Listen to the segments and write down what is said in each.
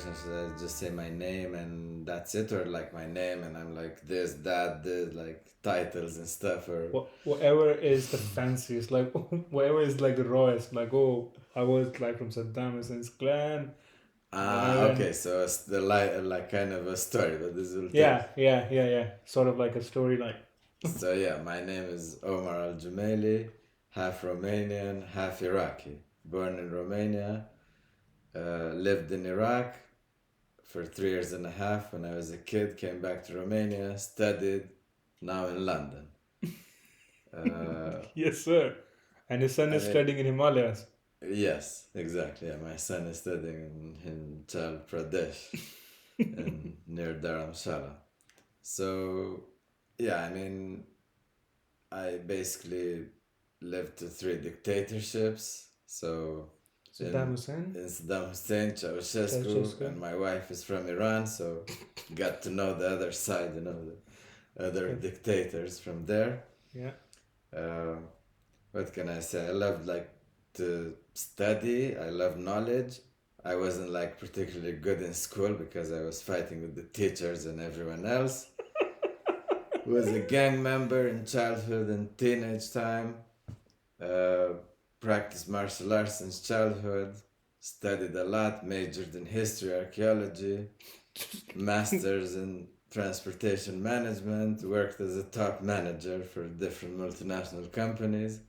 person, should I just say my name and that's it, or like my name and I'm like this, that, this, like titles and stuff, or Whatever is the fanciest, like whatever is like the rawest, like, oh, I was like from Saddam Hussein's clan, okay, and so it's the like kind of a story, but this will take. yeah, sort of like a storyline. So yeah, my name is Omar Al Jumaili, half Romanian, half Iraqi. Born in Romania, lived in Iraq for 3 years and a half when I was a kid, came back to Romania, studied, now in London. Uh, Yes, sir. And his son I is mean, studying in Himalayas. yes, exactly. Yeah, my son is studying in Chal Pradesh and near Dharamshala. So, yeah, I mean, I basically lived through three dictatorships. So, Saddam Hussein, in Saddam Hussein, Ceausescu, Ceausescu. and my wife is from Iran, so got to know the other side, the other Good. dictators from there. Yeah. Uh, what can I say? I loved like to study. I love knowledge. I wasn't like particularly good in school because I was fighting with the teachers and everyone else. Was a gang member in childhood and teenage time. Uh, Practiced martial arts since childhood. Studied a lot. Majored in history, archaeology. Masters in transportation management. Worked as a top manager for different multinational companies.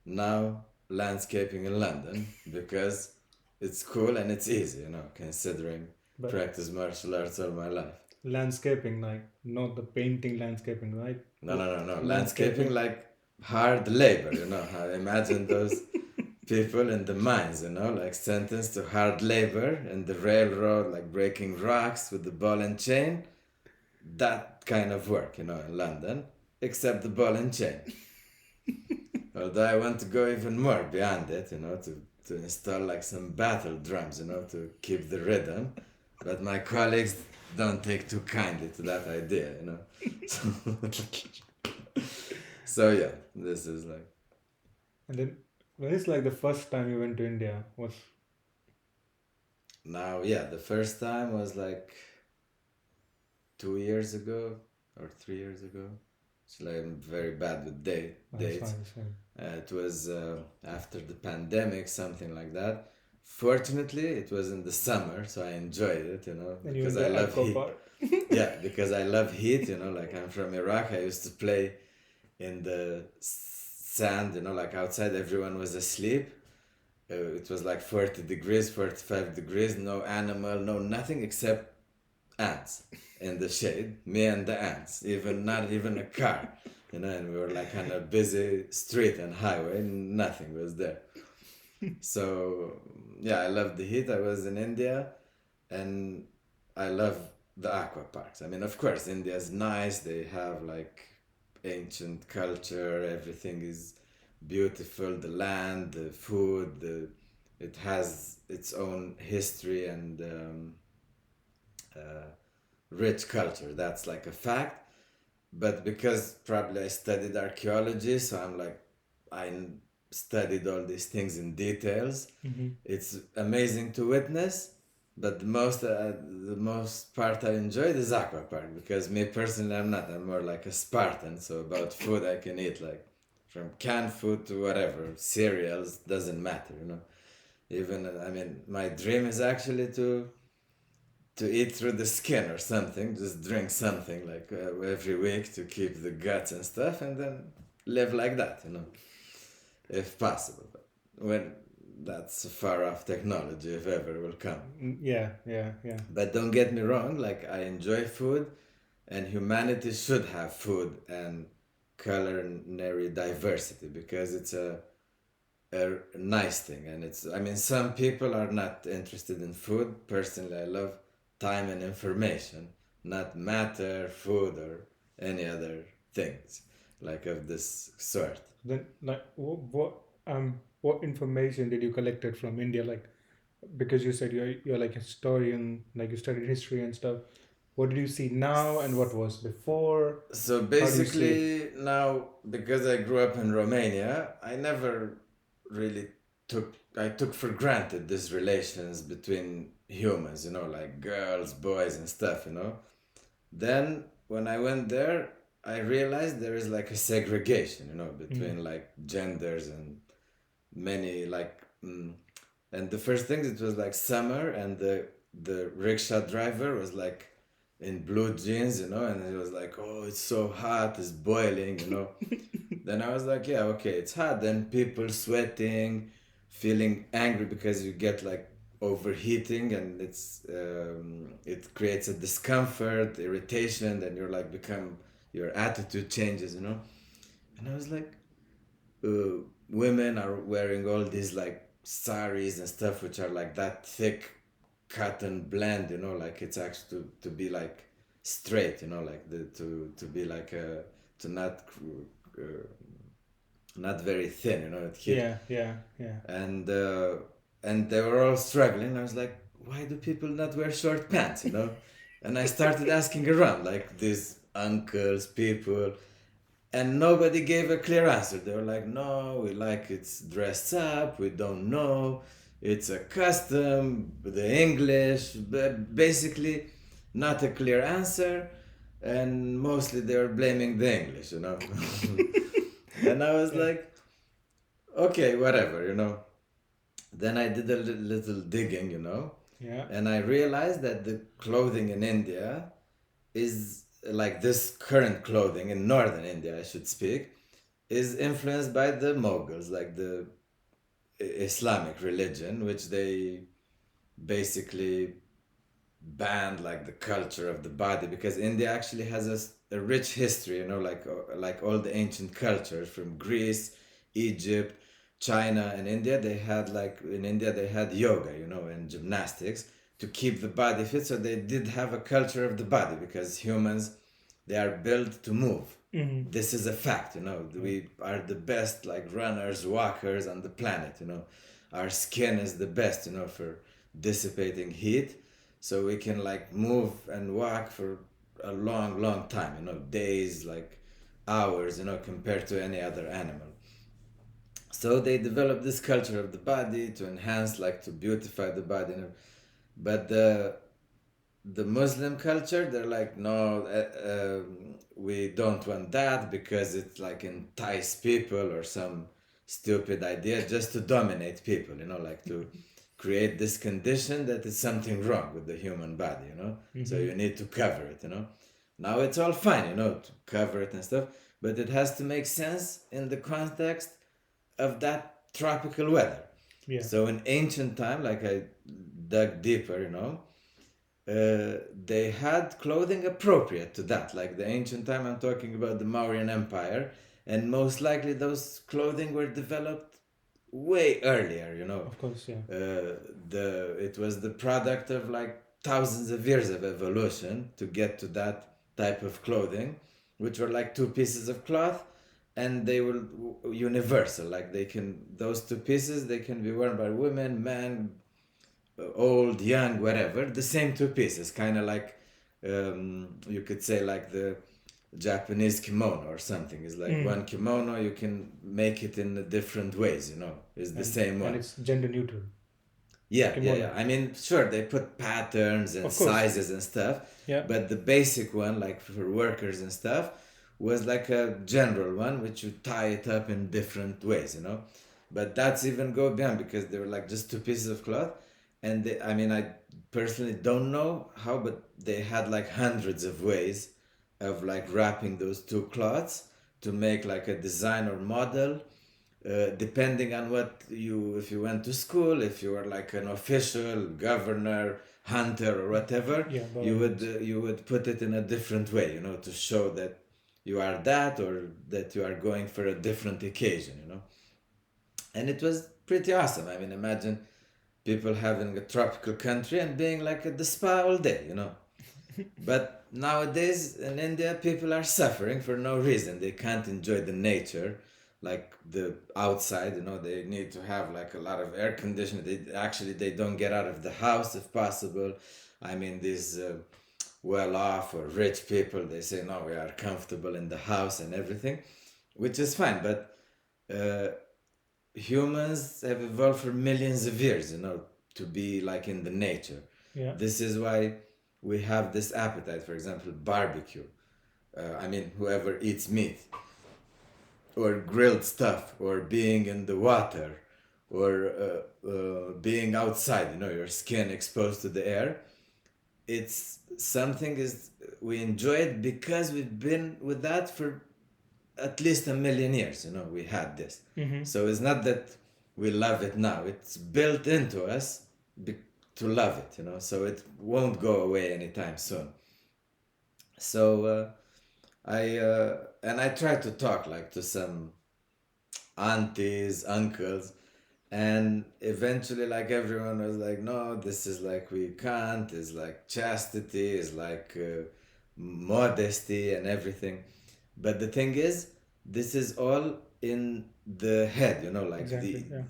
Now landscaping in London because it's cool and it's easy, considering But practice martial arts all my life. landscaping, like not the painting landscaping, right? No. Landscaping Landscaping. like hard labor, I imagine those people in the mines, like sentenced to hard labor in the railroad, like breaking rocks with the ball and chain. That kind of work, in London, except the ball and chain. Although I want to go even more beyond it, to install like some battle drums, to keep the rhythm. But my colleagues don't take too kindly to that idea. So, so yeah, this is like. And then when is like the first time you went to India? Was Now, yeah, the first time was like 2 years ago or 3 years ago. So like, I'm very bad with that's dates. fine, that's fine. It was after the pandemic, something like that. Fortunately, it was in the summer, so I enjoyed it, And you because went I to love aqua heat. park. Yeah, because I love heat, like I'm from Iraq. I used to play in the sand, like outside, everyone was asleep. It was like 40 degrees, 45 degrees, no animal, no nothing except ants in the shade, me and the ants, even not even a car, and we were like on a busy street and highway, nothing was there. So yeah, I love the heat. I was in India, and I love the aqua parks. I mean, of course, India is nice. They have like ancient culture. Everything is beautiful. The land, the food, it has its own history and uh, rich culture. That's like a fact. But because probably I studied archaeology, so I studied all these things in details. Mm-hmm. It's amazing to witness, but the most part I enjoyed is aquapark because me personally, I'm more like a Spartan. So about food, I can eat like from canned food to whatever cereals, doesn't matter. Even I mean, my dream is actually to eat through the skin or something, just drink something like every week to keep the guts and stuff, and then live like that, if possible. But when that's a far off technology, if ever will come. Yeah. But don't get me wrong, like I enjoy food, and humanity should have food and culinary diversity because it's a nice thing, and I mean, some people are not interested in food. Personally, I love time and information, not matter, food, or any other things like of this sort. Then like what information did you collected from India? Like because you said you're like a historian, like you studied history and stuff. What did you see now and what was before? So How do you see it? basically, now because I grew up in Romania, I never really I took for granted these relations between humans, like girls, boys, and stuff, Then when I went there, I realized there is like a segregation, Mm. between like genders and many like. And the first thing, it was like summer, and the rickshaw driver was like in blue jeans, and he was like, "Oh, it's so hot, it's boiling," Then I was like, yeah, okay, it's hot. Then people sweating, feeling angry because you get like overheating, and it creates a discomfort, irritation. Then you're like become your attitude changes, And I was like, women are wearing all these like saris and stuff, which are like that thick cotton blend, like it's actually to be like straight, like to be like to not very thin, it hit, Yeah, yeah, yeah. and uh, and they were all struggling. I was like, why do people not wear short pants, And I started asking around, like these uncles, people, and nobody gave a clear answer. They were like, no, we like it's dressed up, we don't know, it's a custom, the English, but basically not a clear answer, and mostly they were blaming the English, And I was Yeah, like, okay, whatever, Then I did a little digging, yeah. and I realized that the clothing in India is like this current clothing in northern India, I should speak, is influenced by the Mughals, like the Islamic religion, which they basically banned like the culture of the body, because India actually has a rich history, like all the ancient cultures from Greece, Egypt, China, and India. They had like in India they had yoga, and gymnastics to keep the body fit. So they did have a culture of the body, because humans, they are built to move. Mm-hmm. This is a fact, Yeah. we are the best like runners, walkers on the planet, our skin is the best, for dissipating heat, so we can like move and walk for a long time, days, like hours, compared to any other animal. So they developed this culture of the body to enhance, like to beautify the body, but the Muslim culture, they're like, no, we don't want that because it like entice people, or some stupid idea just to dominate people, like to create this condition that is something wrong with the human body, So Mm-hmm. you need to cover it, Now it's all fine, to cover it and stuff, but it has to make sense in the context of that tropical weather. Yeah. So in ancient time, like I dug deeper, they had clothing appropriate to that. Like the ancient time, I'm talking about the Mauryan Empire, and most likely those clothing were developed way earlier. Of course, yeah. It was the product of like thousands of years of evolution to get to that type of clothing, which were like two pieces of cloth, and they were universal. Like those two pieces, they can be worn by women, men, old, young, whatever, the same two pieces, kind of like you could say like the Japanese kimono or something. It's like Mm. one kimono, you can make it in different ways, It's the same And one. it's gender neutral. Yeah. Kimono. I mean, sure, they put patterns and Of course. sizes and stuff, Yeah. but the basic one, like for workers and stuff, was like a general one, which you tie it up in different ways, But that's even go beyond, because they were like just two pieces of cloth, and I mean, I personally don't know how, but they had like hundreds of ways of like wrapping those two cloths to make like a design or model, depending on what if you went to school, if you were like an official, governor, hunter, or whatever, Yeah, governments. you would put it in a different way, to show that you are that, or that you are going for a different occasion, And it was pretty awesome. I mean, imagine people having a tropical country and being like at the spa all day, But nowadays in India, people are suffering for no reason. They can't enjoy the nature, like the outside. They need to have like a lot of air conditioning. They don't get out of the house if possible. I mean, these well-off or rich people, they say no, we are comfortable in the house and everything, which is fine. But uh, humans have evolved for millions of years, to be like in the nature. Yeah. This is why we have this appetite, for example, barbecue. Whoever eats meat, or grilled stuff, or being in the water, or being outside, your skin exposed to the air. It's something is we enjoy it because we've been with that for at least a million years. We had this. Mm-hmm. So it's not that we love it now. It's built into us be- to love it. So it won't go away anytime soon. So I try to talk like to some aunties, uncles, and eventually like everyone was like, no, this is like we can't, it's like chastity, it's like modesty and everything. But the thing is, this is all in the head, like Exactly. Yeah.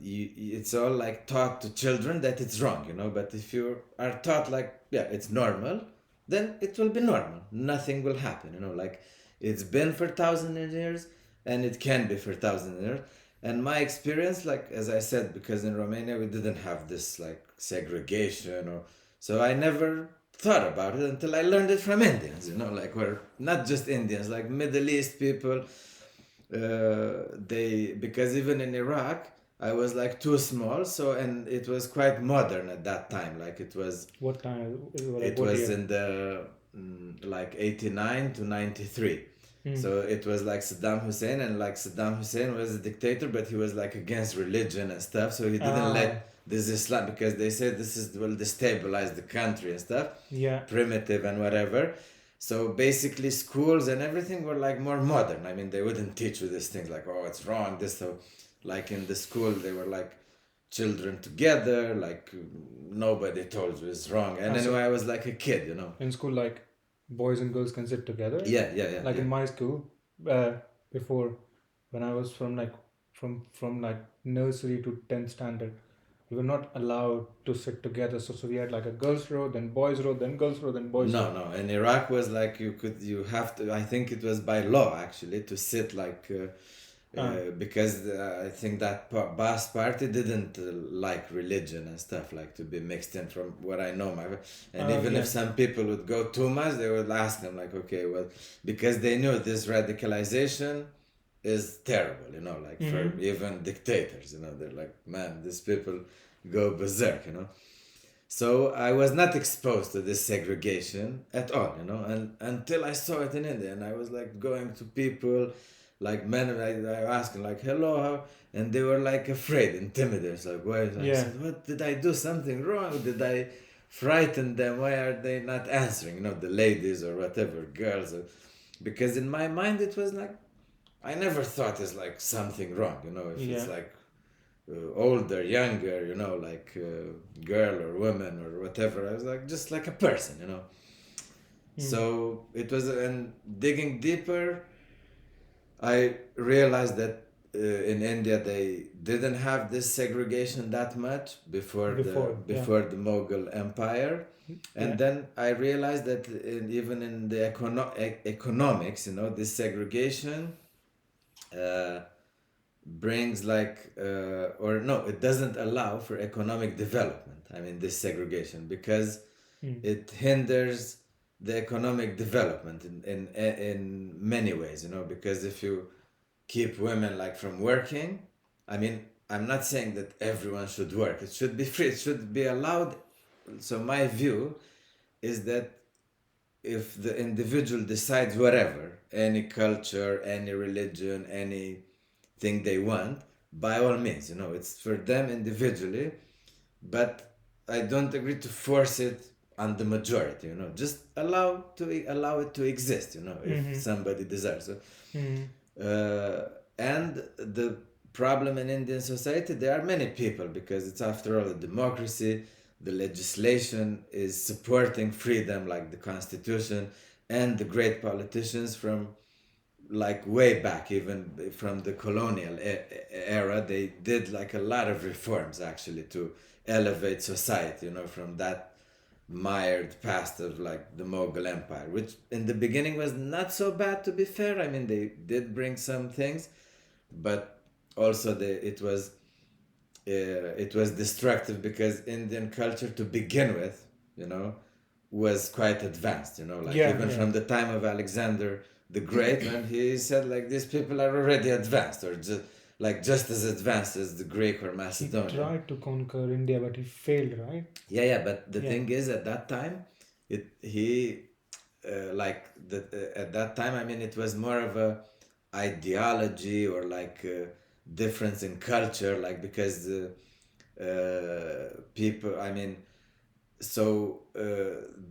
it's all like taught to children that it's wrong, but if you are taught like, yeah, it's normal, then it will be normal, nothing will happen, like it's been for thousands of years, and it can be for thousands of years. And my experience, like as I said, because in Romania we didn't have this like segregation, or so I never thought about it until I learned it from Indians, like we're not just Indians, like Middle East people. They Because even in Iraq I was like too small, so, and it was quite modern at that time, like What time? Like it what was year? in the like 89 to 93. Mm. So it was like Saddam Hussein, and like Saddam Hussein was a dictator, but he was like against religion and stuff, so he didn't Ah. let this Islam, because they said this is will destabilize the country and stuff, Yeah. primitive and whatever. So basically schools and everything were like more modern. They wouldn't teach you these things like, oh, it's wrong this. So like in the school they were like children together, like nobody told you it's wrong. And So anyway, I was like a kid, in school, like boys and girls can sit together. Yeah, yeah, yeah, Like yeah. in my school, uh, before, when I was from like nursery to 10th standard, we were not allowed to sit together. So we had like a girls row, then boys row, then girls row, then boys No, row. no. In Iraq was like you have to. I think it was by law actually to sit like Ah. because I think that Bas party didn't like religion and stuff, like to be mixed in. From what I know, and even if Yeah. some people would go too much, they would ask them like, okay, well, because they knew this radicalization is terrible, like for Mm-hmm. even dictators, they're like, man, these people go berserk, So I was not exposed to this segregation at all, and until I saw it in India, and I was like going to people, like men, I asked them like, hello, how? And they were like afraid, intimidated, like, why? I Yeah. said, what, did I do something wrong? Did I frighten them? Why are they not answering? The ladies or whatever, girls, because in my mind it was like, I never thought it's like something wrong, if it's Yeah. like older, younger, like girl or woman or whatever. I was like just like a person. Mm. So it was, and digging deeper, I realized that in India they didn't have this segregation that much Before. Yeah. before the Mughal Empire. And Yeah. then I realized that even in the economics, this segregation uh, brings like or no, it doesn't allow for economic development. This segregation, because Mm. it hinders the economic development in many ways, because if you keep women like from working, I'm not saying that everyone should work, it should be free, it should be allowed. So my view is that if the individual decides whatever, any culture, any religion, anything they want, by all means, it's for them individually. But I don't agree to force it on the majority, just allow it to exist, if Mm-hmm. somebody desires it. Mm-hmm. And the problem in Indian society, there are many people, because it's after all a democracy. The legislation is supporting freedom, like the constitution, and the great politicians from like way back, even from the colonial era, they did like a lot of reforms actually to elevate society, from that mired past of like the Mughal Empire, which in the beginning was not so bad, to be fair. They did bring some things, but also it was destructive, because Indian culture to begin with you know, was quite advanced, you know, like Yeah, even yeah. from the time of Alexander the Great, when he said like these people are already advanced, or just as advanced as the Greek or He Macedonian. tried to conquer India, but he failed, right? Yeah, yeah, but the Yeah. thing is, at that time, it he like the at that time, I mean, it was more of a ideology or like difference in culture, like because the people, I mean, so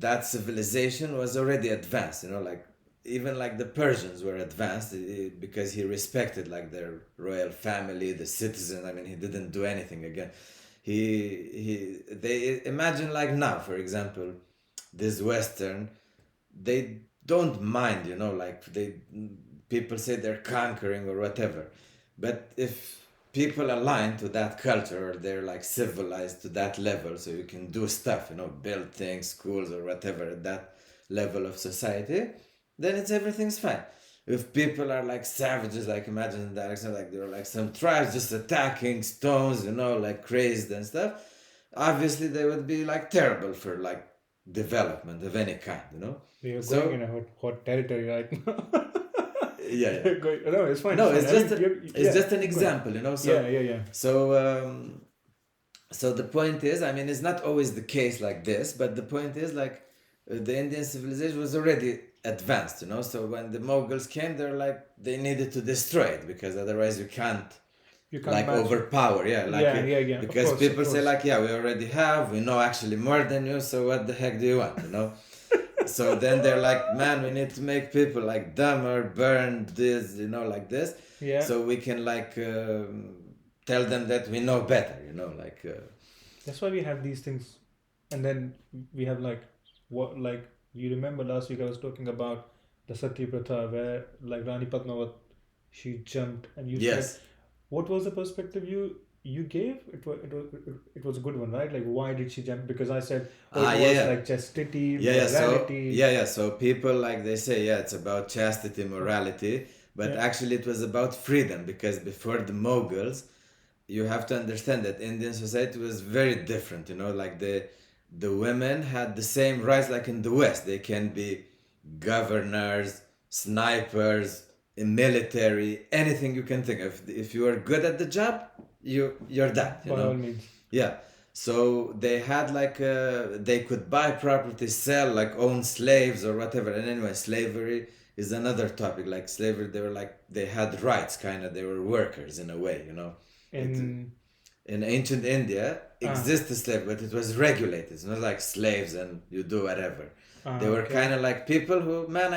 that civilization was already advanced, you know, like even like the Persians were advanced because he respected like their royal family, the citizen. I mean, he didn't do anything again. They imagine like now, for example, this Western, they don't mind, you know, like people say they're conquering or whatever, but if people align to that culture or they're like civilized to that level, so you can do stuff, you know, build things, schools or whatever at that level of society, then it's everything's fine. If people are like savages, like imagine in that accent, like there are like some tribes just attacking stones, you know, like crazed and stuff, obviously they would be like terrible for like development of any kind, you know. We are going So in a hot territory right now. yeah, yeah. You're going, no, it's fine, it's No, fine. it's I just mean, it's yeah, just an keep going. example, you know. Yeah, So yeah, yeah. so so the point is, I mean, it's not always the case like this, but the point is like the Indian civilization was already advanced, you know. So when the Mughals came, they're like they needed to destroy it because otherwise you can't You can't like match. overpower, yeah, like Yeah, yeah, yeah. Of because course, of people say course. like, yeah, we already have, we know actually more than you, so what the heck do you want, you know. So then they're like, man, we need to make people like dumber, burn this, you know, like this, Yeah, so we can like tell them that we know better, you know, like that's why we have these things, and then we have like what like you remember last week I was talking about the Sati Pratha where like Rani Padmavat she jumped and you said yes. what was the perspective you gave? It was a good one, right? Like why did she jump? Because I said oh it Yeah, was yeah. like chastity, Yeah, yeah. So morality. yeah, yeah. So people like they say, yeah, it's about chastity, Oh, morality, but yeah, actually it was about freedom because before the Mughals, you have to understand that Indian society was very different. You know, like the women had the same rights like in the West. They can be governors, snipers, in military, anything you can think of. If you are good at the job, you're that. You by all know, means. yeah. So they had like they could buy property, sell, like own slaves or whatever. And anyway, slavery is another topic. Like slavery, they were like they had rights, kind of. They were workers in a way, you know. It In in ancient India ah existed slave, but it was regulated. It's not like slaves and you do whatever. They were okay. kind of like people who, man,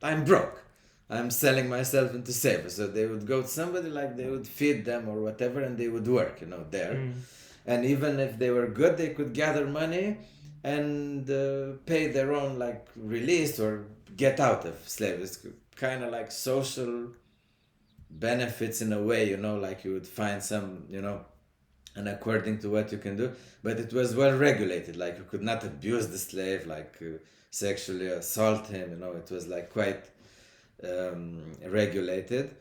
I'm broke. I'm selling myself into service. So they would go to somebody like they would feed them or whatever, and they would work, you know, there. Mm. And even if they were good, they could gather money and pay their own like release or get out of slavery. It's kind of like social benefits in a way, you know, like you would find some, you know, and according to what you can do, but it was well regulated, like you could not abuse the slave, like sexually assault him, you know. It was like quite regulated.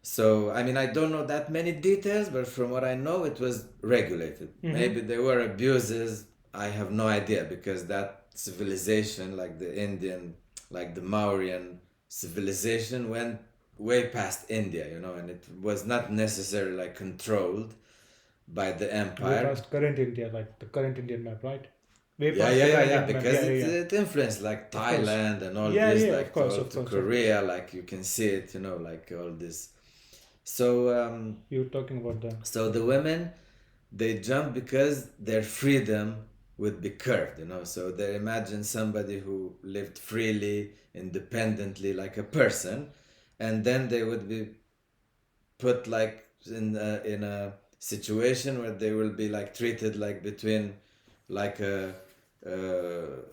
So I mean, I don't know that many details, but from what I know, it was regulated. Mm-hmm. Maybe there were abuses, I have no idea, because that civilization, like the Indian, like the Mauryan civilization, went way past India, you know, and it was not necessarily like controlled by the Way empire. past current India, like the current Indian map, right? Way Yeah, past yeah, the yeah, current yeah. Indian map. Because Yeah, yeah, yeah. it influenced like Of course. Thailand and all Yeah, this, yeah. Of like to course, all of to course, of course. Korea, like you can see it, you know, like all this. So You were talking about the. so the women, they jump because their freedom would be curved, you know. So they imagine somebody who lived freely, independently, like a person, and then they would be put like in a situation where they will be like treated like between like a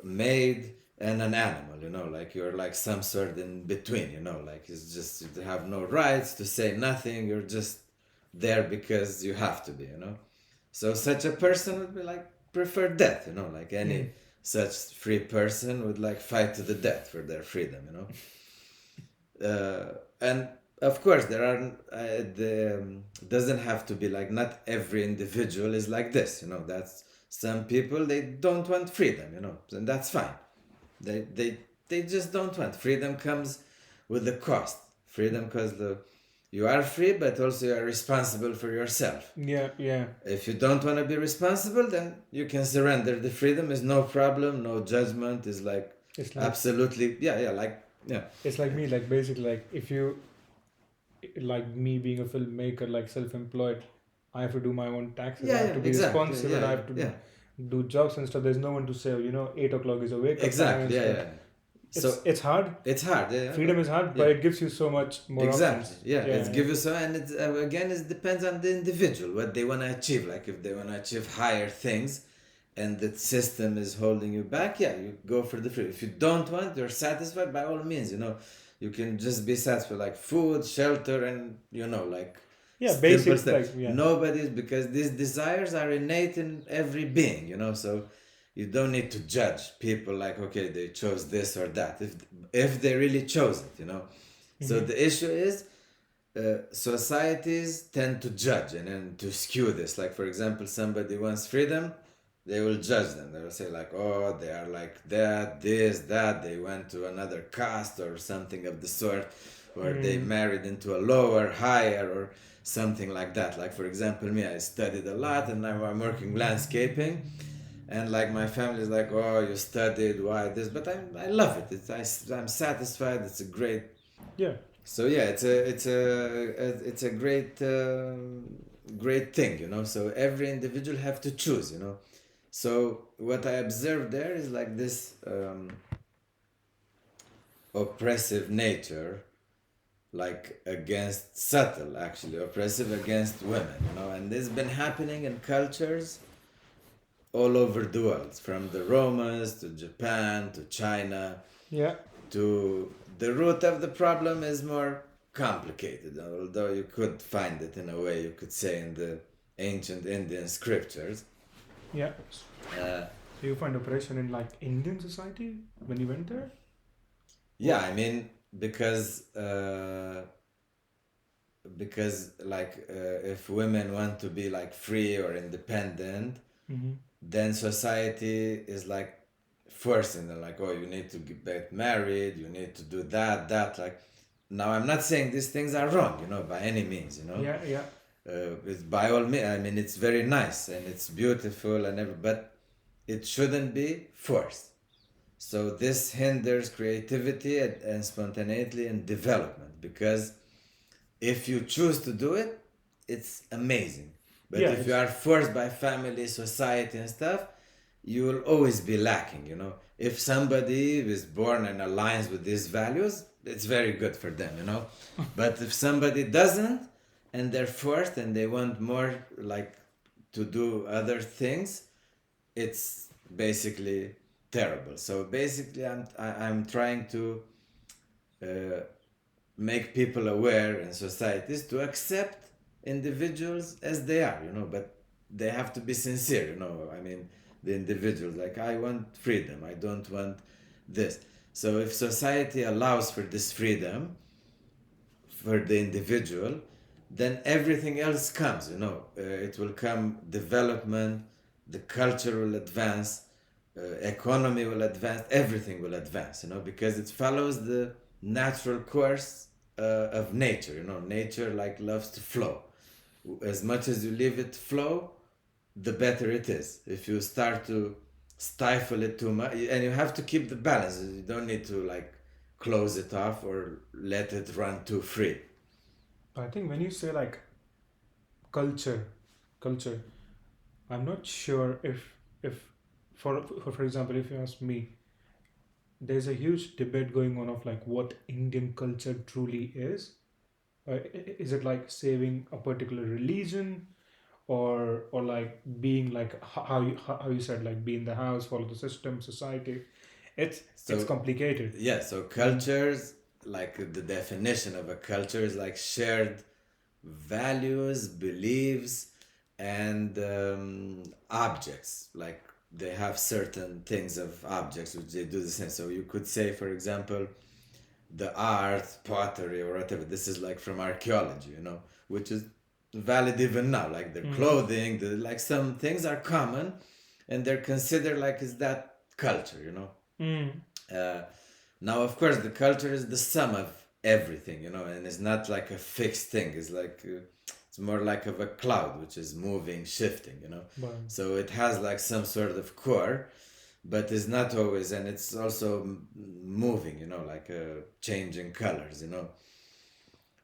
maid and an animal, you know, like you're like some sort in between, you know, like it's just you have no rights to say nothing, you're just there because you have to be, you know. So such a person would be like prefer death, you know, like Mm. any such free person would like fight to the death for their freedom, you know. And of course there are the doesn't have to be like not every individual is like this, you know. That's Some people, they don't want freedom, and that's fine. They they they just don't want freedom. Comes with the cost. Freedom because you are free, but also you are responsible for yourself. Yeah, yeah. If you don't want to be responsible, then you can surrender. The freedom is no problem, no judgment. Is like It's like absolutely, yeah, like yeah, it's like me, like basically, like if you like me being a filmmaker, like self-employed, I have to do my own taxes. I yeah, have yeah, to be exactly, responsible. I yeah, have to yeah, do jobs and stuff. There's no one to say, 8 o'clock is a wake up time and exactly, yeah, stuff. yeah. It's So it's hard. it's hard, yeah, Freedom is hard, yeah. but it gives you so much more Exactly. options. Yeah, it's Yeah, yeah, give you so, and it's again, it depends on the individual what they want to achieve. Like if they want to achieve higher things, and the system is holding you back, yeah, you go for the free. If you don't want, you're satisfied by all means. You can just be satisfied like food, shelter, and like yeah. simple Basics, stuff. like yeah, Nobody's because these desires are innate in every being. So you don't need to judge people like okay they chose this or that if they really chose it. So hmm, the issue is societies tend to judge and then to skew this. Like for example, somebody wants freedom, they will judge them. They will say like, oh, they are like that, this, that. They went to another caste or something of the sort, or they mm, married into a lower, higher, or something like that. Like for example, me, I studied a lot, and now I'm working landscaping, and like my family is like, oh, you studied, why this? But I love it. I'm satisfied. It's a great. yeah, So yeah, it's a great great thing. So every individual have to choose. So what I observed there is like this oppressive nature, like against subtle, actually oppressive against women. And this has been happening in cultures all over the world, from the Romans to Japan to China yeah, to the root of the problem is more complicated, although you could find it in a way, you could say, in the ancient Indian scriptures. yeah. Uh, So you find oppression in like Indian society when you went there? yeah, I mean, because like if women want to be like free or independent, Mm-hmm. then society is like forcing them like, oh, you need to get married, you need to do that. Like, now I'm not saying these things are wrong, by any means. Yeah, yeah, It's by all means, I mean, it's very nice and it's beautiful but it shouldn't be forced. So this hinders creativity and spontaneity and development, because if you choose to do it, it's amazing. But yeah. if you It's are forced by family, society, and stuff, you will always be lacking. If somebody is born and aligns with these values, it's very good for them. But if somebody doesn't, and they're forced and they want more, like, to do other things, it's basically terrible. So basically, I'm trying to uh, make people aware in societies to accept individuals as they are. But they have to be sincere. I mean, the individuals, like, I want freedom, I don't want this. So if society allows for this freedom for the individual, then everything else comes. It will come development, the culture will advance, economy will advance, everything will advance. Because it follows the natural course of nature. Nature, like, loves to flow. As much as you leave it flow, the better it is. If you start to stifle it too much, and you have to keep the balance, you don't need to, like, close it off or let it run too free. I think when you say like culture, culture, I'm not sure if for example, if you ask me, there's a huge debate going on of like what Indian culture truly is. Is it like saving a particular religion, or like being like how you said, like be in the house, follow the system, society? It's So complicated. yeah, so Mm. cultures, like, the definition of a culture is like shared values, beliefs, and objects. Like, they have certain things of objects which they do the same. So you could say, for example, the art, pottery, or whatever. This is like from archaeology, which is valid even now. Like the Mm. clothing, like some things are common, and they're considered like it's that culture, you know. Mm. uh, Now, of course, the culture is the sum of everything, you know, and it's not like a fixed thing. It's like it's more like of a cloud which is moving, shifting, you know. Wow. So it has like some sort of core, but it's not always, and it's also moving, you know, like changing colors, you know.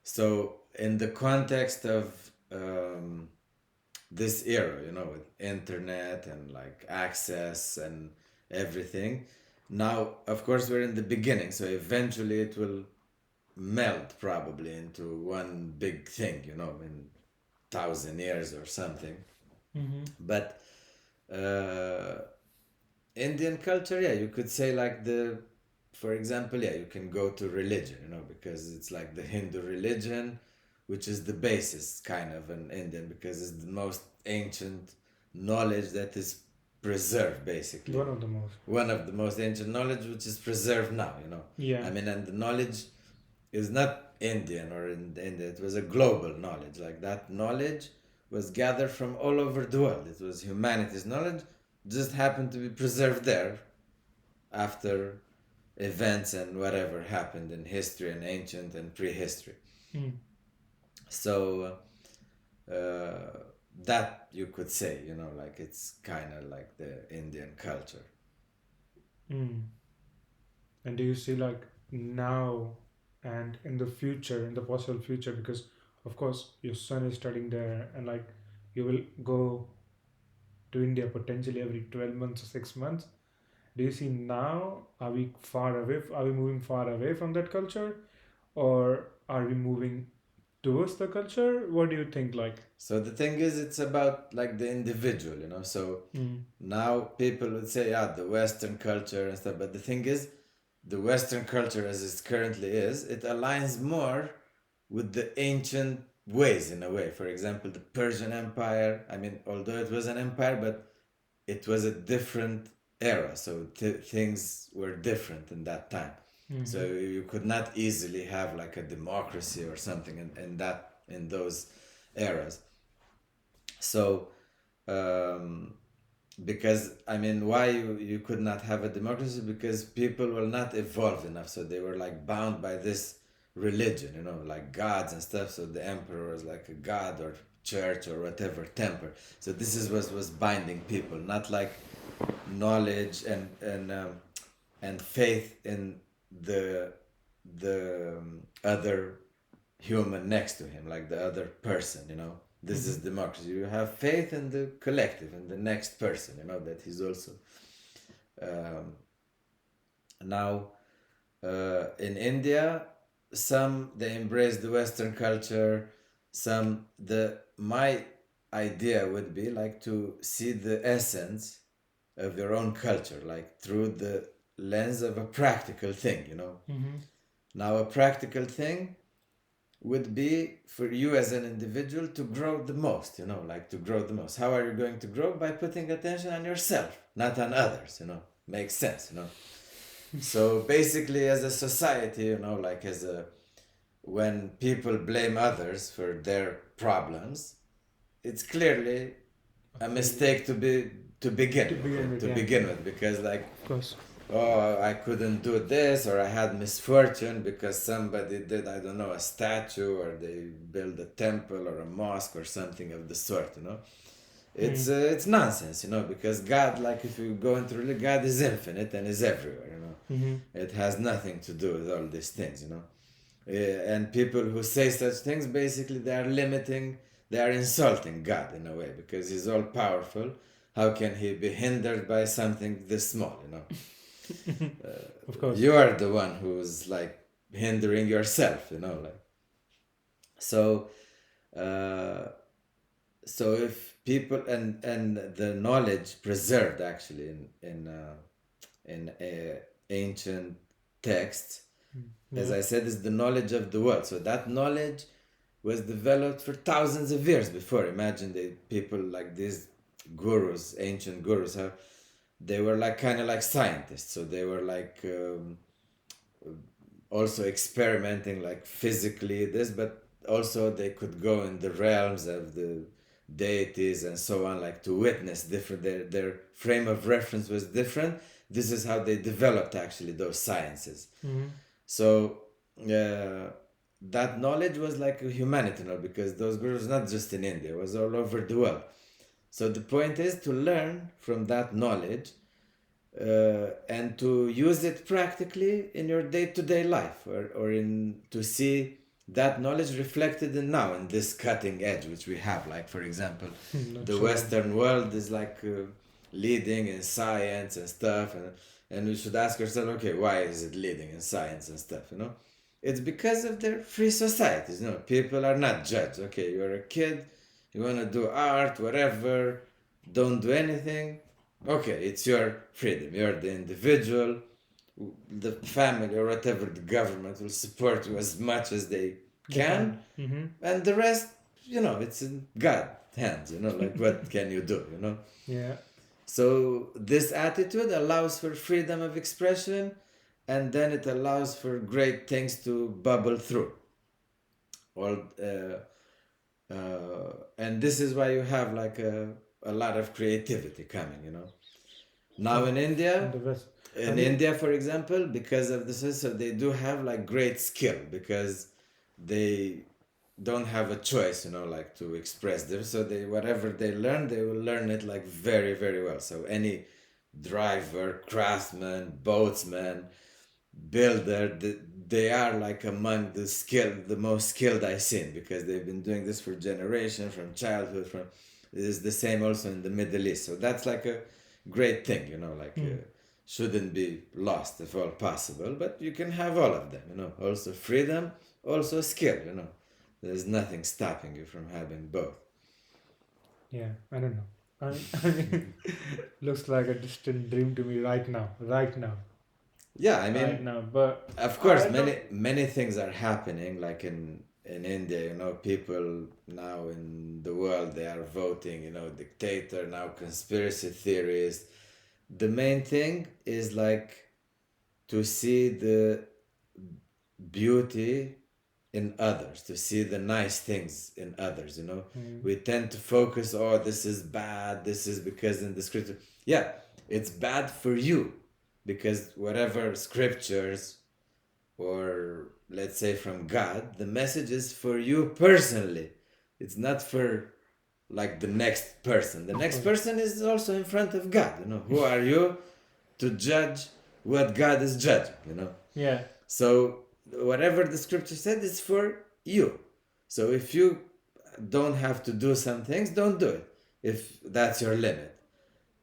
So in the context of this era, you know, with internet and like access and everything. Now, of course, we're in the beginning, so eventually it will melt probably into one big thing, you know, in 1,000 years or something. Mm-hmm. But uh, Indian culture, yeah, you could say like for example, yeah, you can go to religion, you know, because it's like the Hindu religion, which is the basis kind of in Indian, because it's the most ancient knowledge that is preserved, basically. One of the most. One of the most ancient knowledge which is preserved now, you know. Yeah. I mean, and the knowledge is not Indian or in India, it was a global knowledge. Like that knowledge was gathered from all over the world. It was humanity's knowledge, just happened to be preserved there after events and whatever happened in history and ancient and prehistory. Mm. So that you could say, you know, like it's kind of like the Indian culture. Mm. And do you see like now and in the future, in the possible future, because of course your son is studying there, and like you will go to India potentially every 12 months or 6 months. Do you see now, are we far away? Are we moving far away from that culture, or are we moving towards the culture? What do you think? Like, So the thing is, it's about like the individual, you know. So mm, now people would say, yeah, the Western culture and stuff. But the thing is, the Western culture as it currently is, it aligns more with the ancient ways in a way. For example, the Persian Empire. I mean, although it was an empire, but it was a different era. So things were different in that time. So mm-hmm, you could not easily have like a democracy or something in those eras. So um, because I mean, why you could not have a democracy? Because people were not evolved enough, so they were like bound by this religion, you know, like gods and stuff. So the emperor was like a god or church or whatever temple. So this is what was binding people, not like knowledge and faith in the other human next to him, like the other person, you know. This mm-hmm, is democracy. You have faith in the collective, in the next person, you know, that he's also. Um, Now, in India, some they embrace the Western culture. Some the my idea would be like to see the essence of your own culture, like through the lens of a practical thing, you know. mm-hmm, Now, a practical thing would be for you as an individual to grow the most, you know, like to grow the most. How are you going to grow? By putting attention on yourself, not on others, you know. Makes sense, you know. So basically, as a society, you know, like when people blame others for their problems, it's clearly a a failure mistake to begin to with, begin with. to Yeah, begin with, because like, of course. oh, I couldn't do this, or I had misfortune because somebody did, I don't know, a statue, or they built a temple or a mosque or something of the sort, you know. Mm, It's nonsense, you know, because God, like if you go into religion, God is infinite and is everywhere, you know. mm-hmm, It has nothing to do with all these things, you know. And people who say such things, basically, they are limiting, they are insulting God in a way, because He's all powerful. How can He be hindered by something this small, you know? of course. You are the one who's like hindering yourself, you know, like. So, uh, so if people and the knowledge preserved actually in ancient texts, Mm, as yeah. I said, is the knowledge of the world. So that knowledge was developed for thousands of years before. Imagine the people like these gurus, ancient gurus, how they were like kind of like scientists. So they were like also experimenting like physically this, but also they could go in the realms of the deities and so on, like to witness different, their frame of reference was different. This is how they developed actually those sciences. Mm-hmm. So that knowledge was like a humanity knowledge, because those gurus not just in India, it was all over the world. So the point is to learn from that knowledge, and to use it practically in your day-to-day life, or in to see that knowledge reflected in now in this cutting edge which we have, like for example Not the sure. Western world is like leading in science and stuff, and we should ask ourselves, okay, why is it leading in science and stuff, it's because of their free societies. People are not judged. Okay, you're a kid, you want to do art, whatever, don't do anything. Okay, it's your freedom. You're the individual. The family or whatever, the government will support you as much as they They can, can. Mm-hmm. and the rest, it's in God's hands. Like what can you do? Yeah. So this attitude allows for freedom of expression, and then it allows for great things to bubble through. All and this is why you have like a lot of creativity coming. Now From in from India, the West. in And it, India, for example, because of this, so they do have like great skill, because they don't have a choice, like to express them. So they, whatever they learn, they will learn it like very, very well. So any driver, craftsman, boatsman, builder, they are like among the most skilled I've seen, because they've been doing this for generations, from childhood. From It is the same also in the Middle East. So that's like a great thing, like mm, shouldn't be lost if all possible. But you can have all of them, also freedom, also skill. There's nothing stopping you from having both. yeah, I don't know. I mean, looks like a distant dream to me right now. Right now. Yeah, I Right mean, now. But of I course, don't. many things are happening, like in India. People now in the world, they are voting. Dictator now, conspiracy theories. The main thing is like to see the beauty in others, to see the nice things in others. Mm, We tend to focus, oh, this is bad, this is because in the scripture. Yeah, it's bad for you, because whatever scriptures, or let's say from God, the message is for you personally. It's not for like the next person. The of next course. person is also in front of God. Who are you to judge what God is judging? Yeah. So whatever the scripture said is for you. So if you don't have to do some things, don't do it. If that's your limit.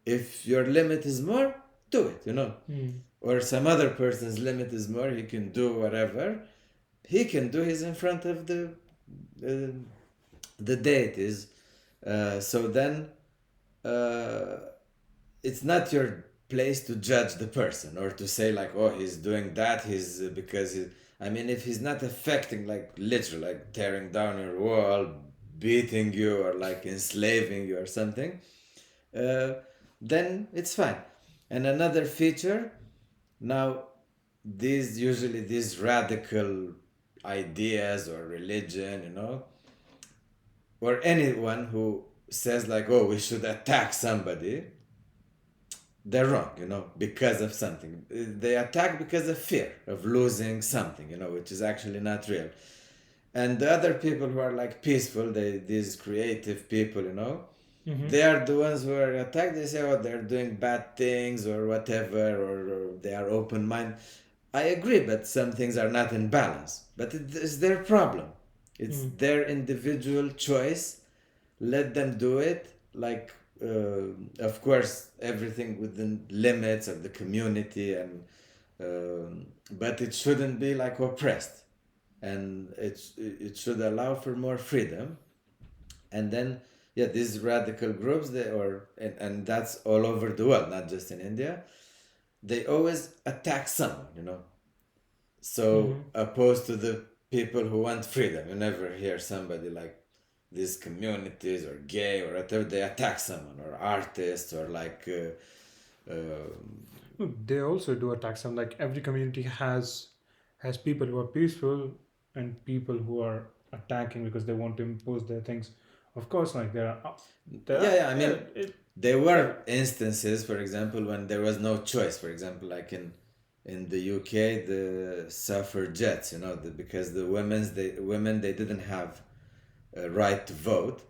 If your limit is more, do it. Mm, Or some other person's limit is more, he can do whatever. He can do, he's in front of uh, the deities. So then uh, it's not your place to judge the person, or to say like, oh, he's doing that, he's because he, I mean, if he's not affecting, like literally like tearing down your wall, beating you, or like enslaving you or something, uh, then it's fine. And another feature, now, these radical ideas or religion, or anyone who says like, oh, we should attack somebody, they're wrong, because of something. They attack because of fear of losing something, which is actually not real. And the other people who are like peaceful, these creative people, mm-hmm. they are the ones who are attacked. They say, oh, they're doing bad things or whatever, or they are open minded. I agree, but some things are not in balance. But it is their problem. It's Mm, their individual choice. Let them do it. Like, of course, everything within limits of the community, and but it shouldn't be like oppressed, and it should allow for more freedom. And then, yeah, these radical groups, and that's all over the world, not just in India. They always attack someone, so mm-hmm. opposed to the people who want freedom, you never hear somebody like these communities or gay or whatever, they attack someone, or artists, or like No, they also do attack some. Like every community has people who are peaceful and people who are attacking because they want to impose their things Of course, like Yeah, yeah. I yeah, mean, there yeah, were instances, for example, when there was no choice. For example, like in the UK, the suffragettes, because the women they didn't have a right to vote,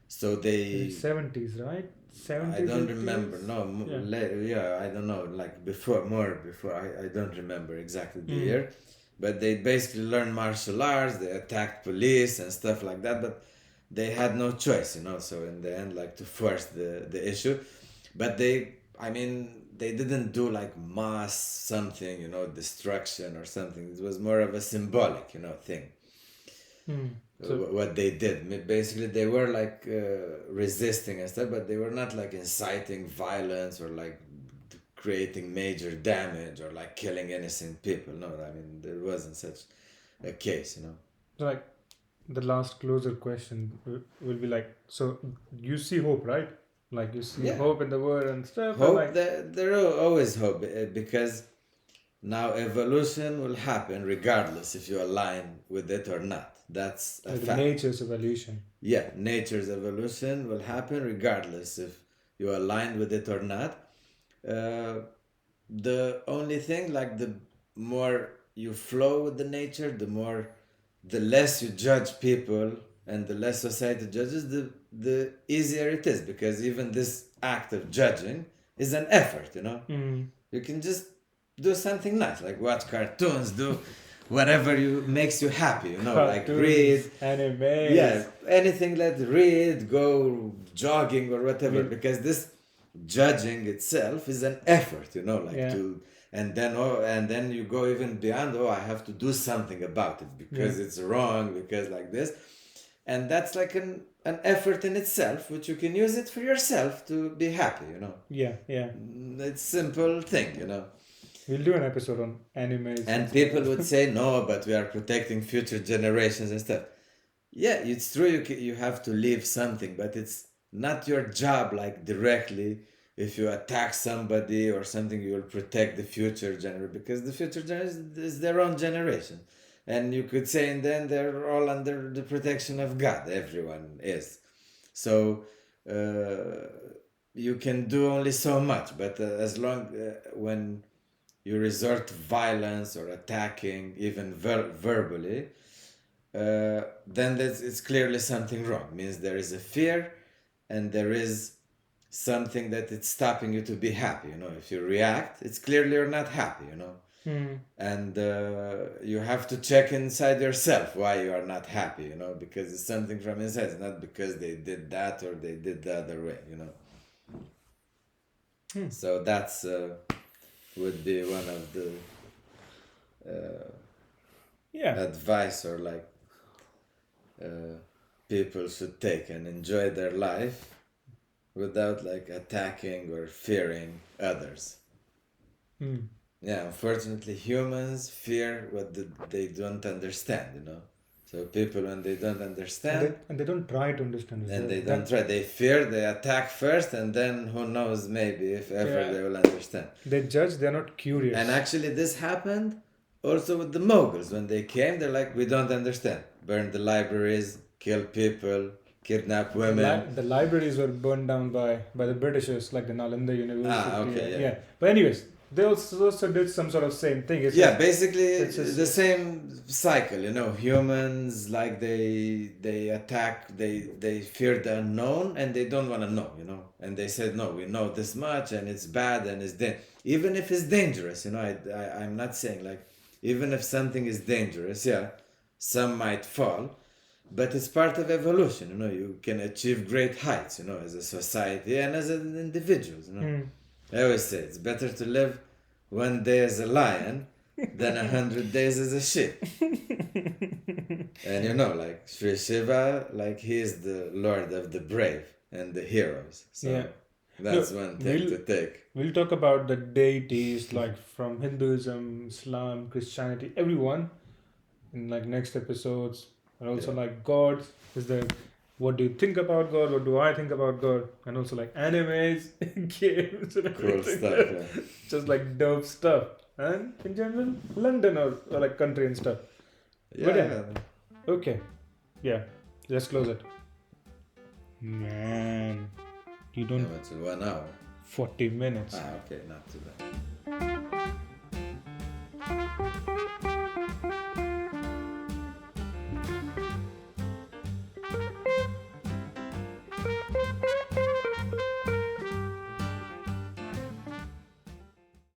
so is it they 70s, right? I 70s, don't remember. 80s. No, Yeah. yeah, I don't know. Like before, more before. I don't remember exactly the Mm. year, but they basically learned martial arts. They attacked police and stuff like that. But they had no choice, So in the end, like to force the issue, but I mean, they didn't do like mass something, destruction or something. It was more of a symbolic, thing Mm. So what they did. Basically, they were like resisting and stuff, but they were not like inciting violence or like creating major damage or like killing innocent people. No, I mean, there wasn't such a case. like the last closer question will be like, so you see hope, right? Like you see Yeah, hope in the world and stuff, and hope like that there are always hope because now evolution will happen regardless if you align with it or not. That's a like fact. nature's evolution. Yeah, nature's evolution will happen regardless if you align with it or not. Uh, the only thing, like the more you flow with the nature, the less you judge people and the less society judges, the easier it is because even this act of judging is an effort. Mm. You can just do something nice, like watch cartoons, do whatever you makes you happy, like Cartoons, read, yeah, animes. anything. Let read, go jogging or whatever, We'll, because this judging itself is an effort, like yeah, to, and then you go even beyond. Oh, I have to do something about it yeah, because it's wrong, because like this, and that's like an effort in itself, which you can use it for yourself to be happy. yeah, yeah. It's simple thing. We'll do an episode on animes and And people stuff. would say no, but we are protecting future generations and stuff. Yeah, it's true. You have to leave something, but it's not your job. Like directly, if you attack somebody or something, you will protect the future generation because the future generation is their own generation, and you could say, and then they're all under the protection of God. Everyone is. So uh, you can do only so much, but as long when you resort to violence or attacking, even verbally, then it's clearly something wrong. Means there is a fear, and there is something that it's stopping you to be happy. If you react, it's clearly you're not happy. Hmm. And you have to check inside yourself why you are not happy. Because it's something from inside. It's not because they did that or they did the other way. Hmm. So that's would be one of the Yeah. advice, or like people should take and enjoy their life without like attacking or fearing others. Hmm. Yeah, unfortunately, humans fear what they don't understand. So people, when they don't understand And they don't try to understand as and well. they don't That try, they fear, they attack first, and then who knows, maybe if ever yeah, they will understand. they judge. They're not And curious. actually, this happened also with the Mughals. When they came, they're like, we don't understand. Burn the libraries, kill people, kidnap women. The libraries were burned down by the Britishers, like the Nalanda Ah, University. okay, yeah. Yeah. But anyways, they also did some sort of same thing. Yeah, basically It's just the same cycle. Humans, like they attack, they fear the unknown and they don't want to know. And they said, no, we know this much and it's bad and even if it's dangerous. I'm not saying like, even if something is dangerous, yeah, some might fall, but it's part of evolution. You can achieve great heights, as a society and as an individual. Hmm. I always say it's better to live one day as a lion than 100 days as a sheep. And like Sri Shiva, like he is the lord of the brave and the heroes. So Yeah. No, that's one thing we'll to take. we'll talk about the deities like from Hinduism, Islam, Christianity, everyone in like next episodes, and also Yeah. like God is the what do you think about God? What do I think about God? And also like animes, games, and Cool everything. stuff. Yeah. Just like dope stuff. And in general, London or like country and stuff. But Yeah. yeah, Yeah. okay, yeah, let's close it. Man, you Yeah, don't what's it, 1 hour? 40 minutes. Ah, okay, not too bad.